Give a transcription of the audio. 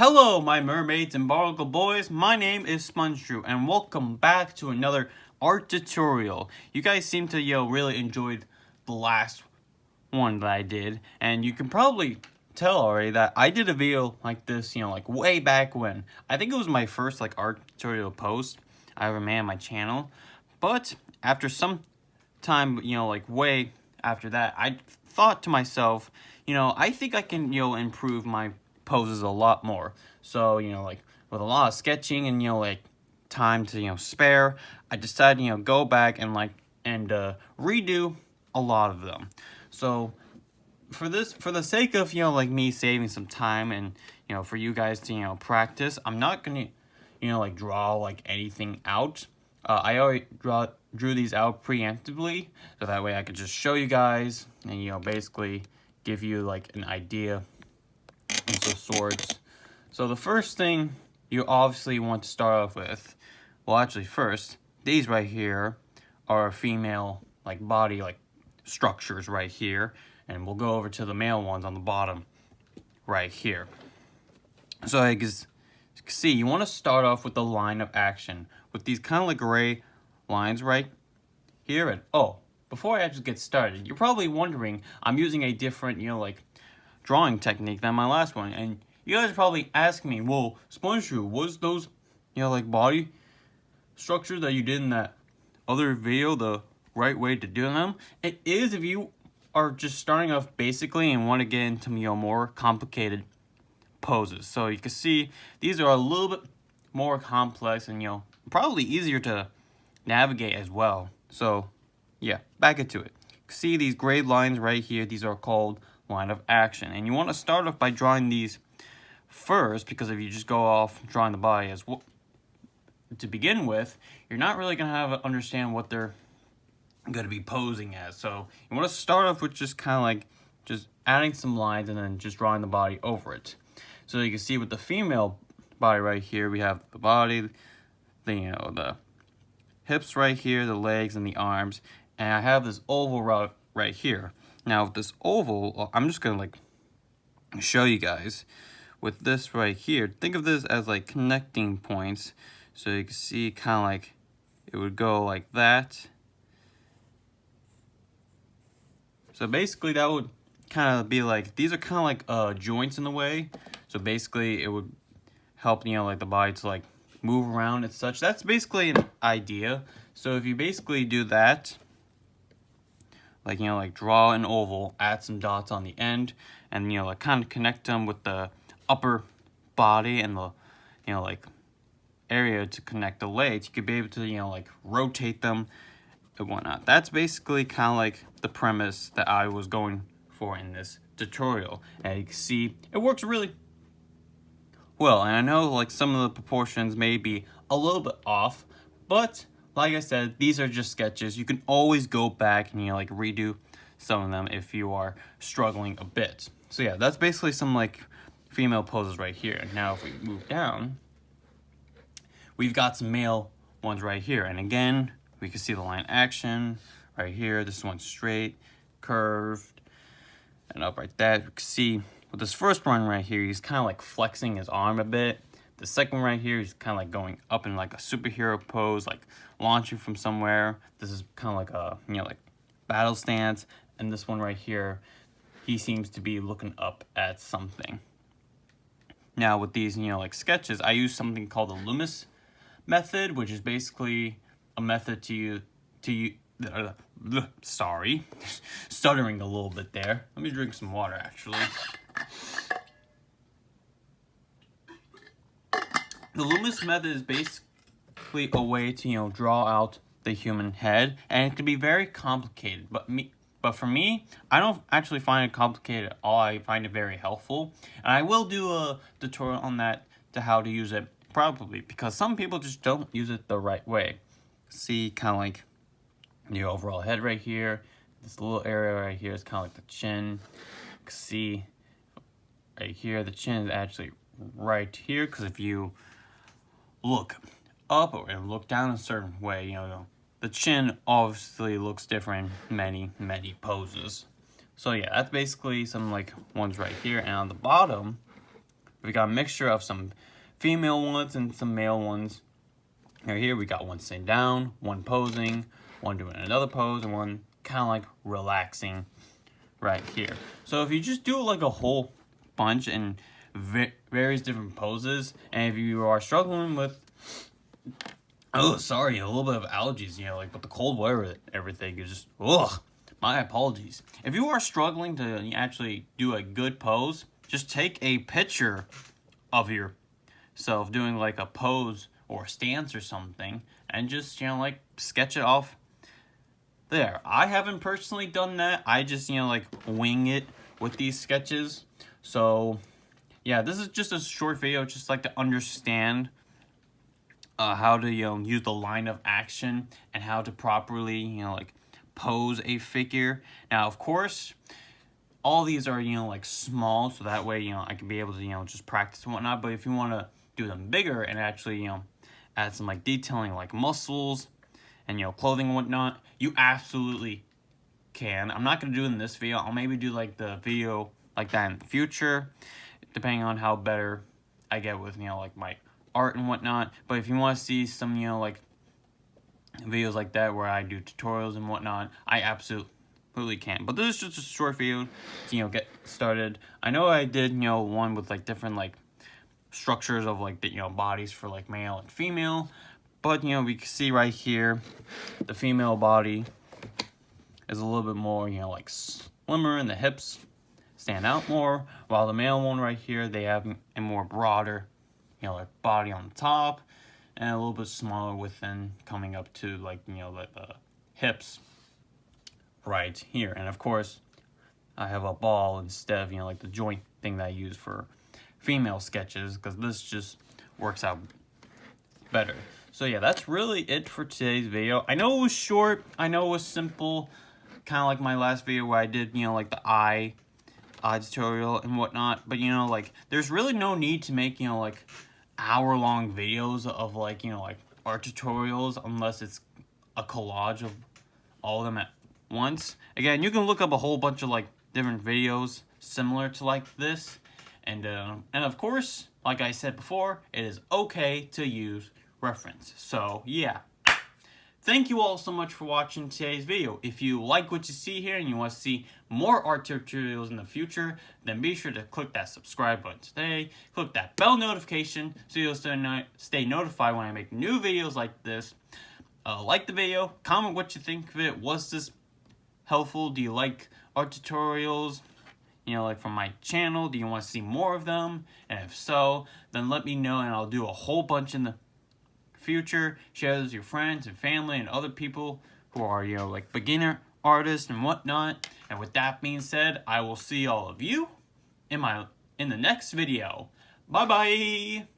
Hello, my mermaids and barnacle boys. My name is SpongeBob, and welcome back to another art tutorial. You guys seem to really enjoyed the last one that I did, and you can probably tell already that I did a video like this, like way back when. I think it was my first art tutorial post I ever made on my channel. But after some time, way after that, I thought to myself, I think I can, improve my poses a lot more. So, with a lot of sketching and, time to, spare, I decided, go back and, redo a lot of them. So, for the sake of, me saving some time and, for you guys to, practice, I'm not gonna, draw, anything out. I already drew these out preemptively, so that way I could just show you guys and, basically give you, an idea of sorts. So the first thing you obviously want to start off with, well, actually first, these right here are female, body, structures right here, and we'll go over to the male ones on the bottom right here. So as you can see, you want to start off with the line of action with these kind of gray lines right here. And before I actually get started, you're probably wondering I'm using a different, drawing technique than my last one, and you guys are probably asking me, well, SpongeBob, was those, body structures that you did in that other video the right way to do them? It is if you are just starting off basically and want to get into, more complicated poses. So you can see these are a little bit more complex and, probably easier to navigate as well. So, yeah, back into it. See these gray lines right here, these are called line of action, and you want to start off by drawing these first, because if you just go off drawing the body as well to begin with, you're not really going to understand what they're going to be posing as. So you want to start off with just kind of just adding some lines and then just drawing the body over it. So you can see with the female body right here, we have the body, the hips right here, the legs and the arms, and I have this oval route right here. Now with this oval, I'm just gonna show you guys with this right here. Think of this as connecting points. So you can see kind of it would go like that. So basically that would kind of be these are kind of joints in the way. So basically it would help, the body to move around and such. That's basically an idea. So if you basically do that, draw an oval, add some dots on the end, and, kind of connect them with the upper body and the, area to connect the legs, you could be able to, rotate them and whatnot. That's basically kind of the premise that I was going for in this tutorial. And you can see it works really well. And I know, some of the proportions may be a little bit off, but like I said, these are just sketches. You can always go back and, redo some of them if you are struggling a bit. So yeah, that's basically some, female poses right here. Now, if we move down, we've got some male ones right here. And again, we can see the line action right here. This one's straight, curved, and up like that. You can see with this first one right here, he's kind of flexing his arm a bit. The second one right here, he's kind of going up in a superhero pose, launching from somewhere. This is kind of a, battle stance. And this one right here, he seems to be looking up at something. Now with these, sketches, I use something called the Loomis method, which is basically a method sorry, stuttering a little bit there. Let me drink some water, actually. The Loomis method is basically a way to, draw out the human head, and it can be very complicated, but for me, I don't actually find it complicated at all. I find it very helpful, and I will do a tutorial on that to how to use it probably, because some people just don't use it the right way. See, kind of the overall head right here. This little area right here is kind of the chin. See, right here, the chin is actually right here, because if you look up and look down a certain way, the chin obviously looks different in many poses. So yeah, that's basically some ones right here. And on the bottom, We got a mixture of some female ones and some male ones. Here we got one sitting down, one posing, one doing another pose, and one kind of like relaxing right here. So if you just do like a whole bunch in various different poses, and if you are struggling with, a little bit of allergies, like with the cold weather and everything, is just, my apologies. If you are struggling to actually do a good pose, just take a picture of yourself doing like a pose or a stance or something, and just, like sketch it off there. I haven't personally done that. I just, like wing it with these sketches. So, yeah, this is just a short video, just like to understand how to, use the line of action and how to properly, like pose a figure. Now, of course, all these are, like small, so that way, I can be able to, just practice and whatnot. But if you want to do them bigger and actually, add some like detailing like muscles and, clothing and whatnot, you absolutely can. I'm not going to do it in this video. I'll maybe do like the video like that in the future, depending on how better I get with, like my art and whatnot. But if you want to see some, like videos like that where I do tutorials and whatnot, I absolutely can. But this is just a short video to, get started. I know I did, one with like different like structures of like the, bodies for like male and female. But, we can see right here, the female body is a little bit more, like slimmer, and the hips stand out more, while the male one right here, they have a more broader, like body on the top, and a little bit smaller within, coming up to like, the hips right here. And of course, I have a ball instead of, like the joint thing that I use for female sketches, because this just works out better. So yeah, that's really it for today's video. I know it was short, I know it was simple, kind of like my last video where I did, like the eye tutorial and whatnot. But, like, there's really no need to make, like hour-long videos of like, like art tutorials, unless it's a collage of all of them at once. Again, you can look up a whole bunch of like different videos similar to like this, and of course, like I said before, it is okay to use reference. So yeah, thank you all so much for watching today's video. If you like what you see here and you want to see more art tutorials in the future, then be sure to click that subscribe button today. Click that bell notification so you'll stay notified when I make new videos like this. Like the video, comment what you think of it. Was this helpful? Do you like art tutorials, like from my channel? Do you want to see more of them? And if so, then let me know, and I'll do a whole bunch in the future. Share this with your friends and family and other people who are, like beginner artists and whatnot. And with that being said, I will see all of you in the next video. Bye bye.